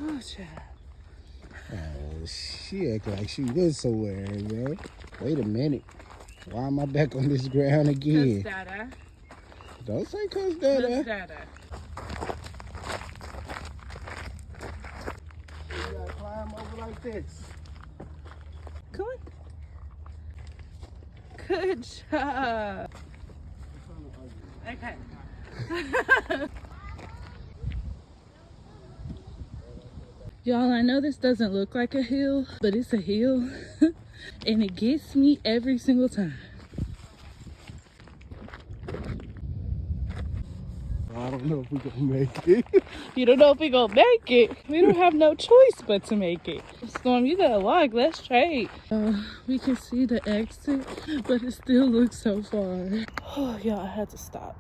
Oh, child. Oh, she act like she was somewhere, bro. Wait a minute. Why am I back on this ground again? Cuz dada. Don't say cuz dada. Cuz dada. You gotta climb over like this. Come on. Good job. Okay. Y'all, I know this doesn't look like a hill, but it's a hill. And it gets me every single time. I don't know if we gonna make it. You don't know if we gonna make it. We don't have no choice but to make it. Storm, you gotta walk. Let's trade. We can see the exit, but it still looks so far. Oh, y'all, I had to stop.